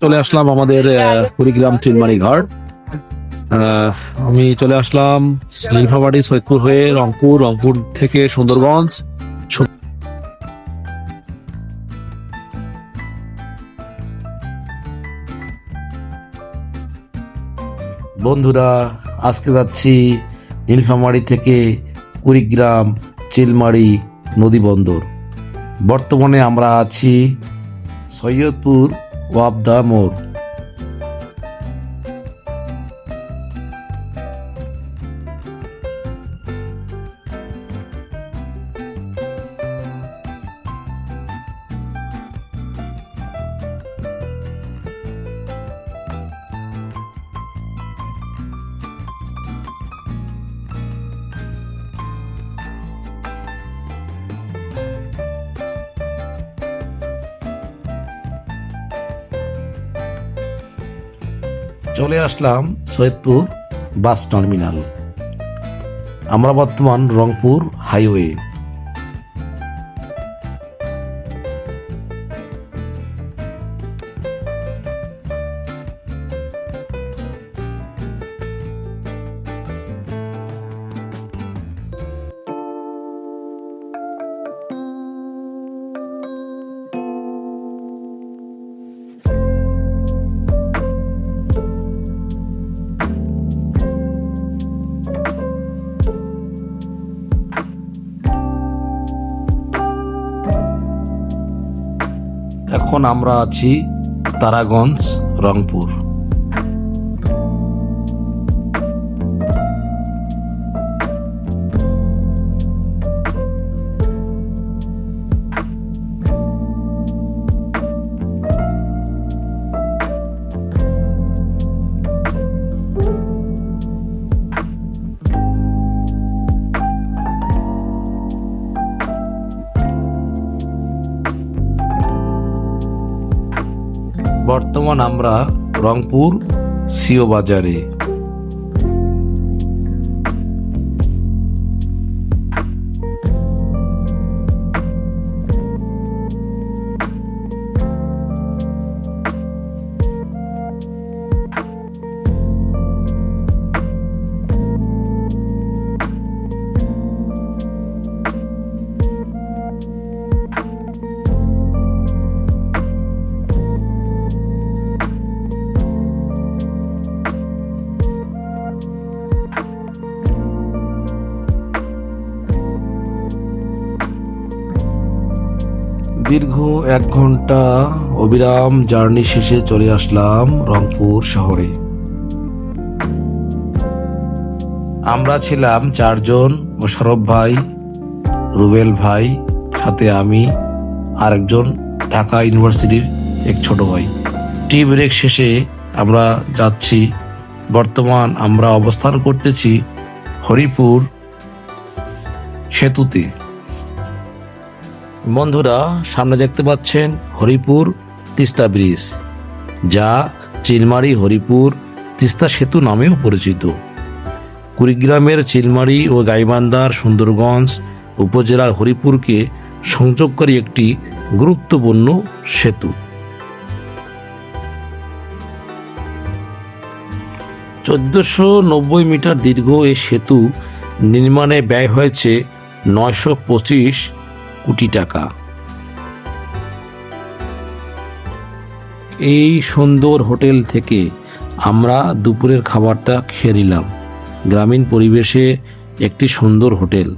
চলে আসলাম আমাদের কুড়িগ্রাম চিলমারি ঘাট। আমি চলে আসলাম নীলফামারী সৈয়দপুর হয়ে রংপুর, রংপুর থেকে সুন্দরগঞ্জ। বন্ধুরা, আজকে যাচ্ছি নীলফামারী থেকে কুড়িগ্রাম চিলমারি নদী বন্দর। বর্তমানে আমরা আছি সৈয়দপুর ওয়াবদা মোড়। চলে আসলাম সৈয়দপুর বাস টার্মিনাল। আমরা বর্তমান রংপুর হাইওয়ে। এখন আমরা আছি তারাগঞ্জ, রংপুর। বর্তমান আমরা রংপুর সিও বাজারে। দীর্ঘ 1 ঘন্টা অবিরাম জার্নি শেষে চলে আসলাম রংপুর শহরে। আমরা ছিলাম 4 জন: মোশাররফ ভাই, রুবেল ভাই, সাথে আমি, আরেকজন ঢাকা ইউনিভার্সিটির এক ছোট ভাই। টি ব্রেক শেষে আমরা যাচ্ছি। বর্তমান আমরা অবস্থান করতেছি হরিপুর সেতুতে। বন্ধুরা, সামনে দেখতে পাচ্ছেন হরিপুর তিস্তা ব্রিজ, যা চিলমারি হরিপুর তিস্তা সেতু নামেও পরিচিত। কুড়িগ্রামের চিলমারি ও গাইবান্ধার সুন্দরগঞ্জ উপজেলার হরিপুরকে সংযোগকারী একটি গুরুত্বপূর্ণ সেতু। 1490 মিটার দীর্ঘ এই সেতু নির্মাণে ব্যয় হয়েছে 925 কোটি টাকা। এই সুন্দর হোটেল থেকে আমরা দুপুরের খাবারটা খেয়ে নিলাম। গ্রামীণ পরিবেশে একটি সুন্দর হোটেল।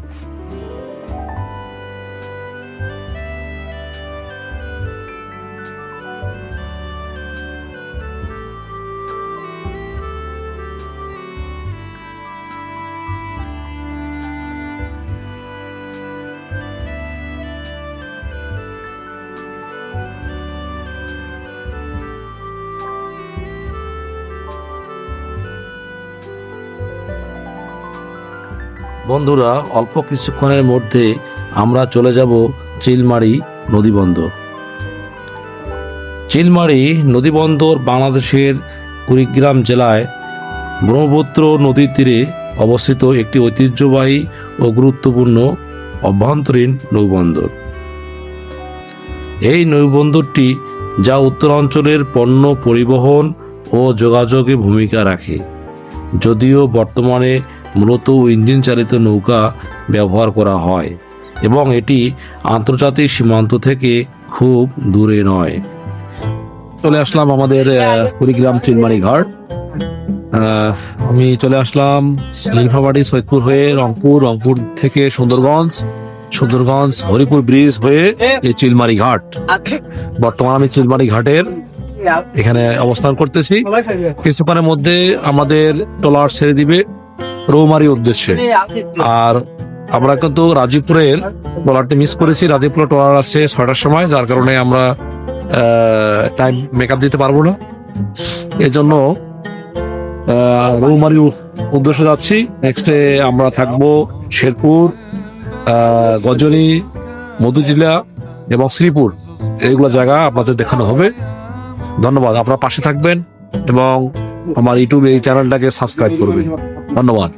বন্ধুরা, অল্প কিছুক্ষণের মধ্যে আমরা চলে যাব চিলমারি নদীবন্দর। চিলমারি নদীবন্দর বাংলাদেশের কুড়িগ্রাম জেলায় ব্রহ্মপুত্র নদীর তীরে অবস্থিত একটি ঐতিহ্যবাহী ও গুরুত্বপূর্ণ অভ্যন্তরীণ নৌবন্দর। এই নৌবন্দরটি যা উত্তরাঞ্চলের পণ্য পরিবহন ও যোগাযোগে ভূমিকা রাখে। যদিও বর্তমানে মূলত ইঞ্জিন চালিত নৌকা ব্যবহার করা হয় এবং এটি আন্তর্জাতিক সীমান্ত থেকে খুব দূরে নয়। চলে আসলাম আমাদের কুড়িগ্রাম চিলমারি ঘাট। আমি চলে আসলাম নীলফামারী সৈয়দপুর হয়ে রংপুর থেকে সুন্দরগঞ্জ হরিপুর ব্রিজ হয়ে এই চিলমারি ঘাট। বর্তমানে আমি চিলমারি ঘাটের এখানে অবস্থান করতেছি। কিছুক্ষণের মধ্যে আমাদের ট্রলার ছেড়ে দিবে রৌমারীর উদ্দেশ্যে। আর আমরা কিন্তু রাজীবপুরের ট্রলারটি মিস করেছি। রাজীবপুর ট্রলার আছে 6টার সময়, যার কারণে আমরা টাইম মেকআপ দিতে পারবো না। এজন্য রৌমারীর উদ্দেশ্যে যাচ্ছি। নেক্সটে আমরা থাকবো শেরপুর, গজনী, মধুজিলা এবং শ্রীপুর। এইগুলো জায়গা আপনাদের দেখানো হবে। ধন্যবাদ। আপনারা পাশে থাকবেন এবং আমার ইউটিউব এই চ্যানেলটাকে সাবস্ক্রাইব করবেন। ধন্যবাদ।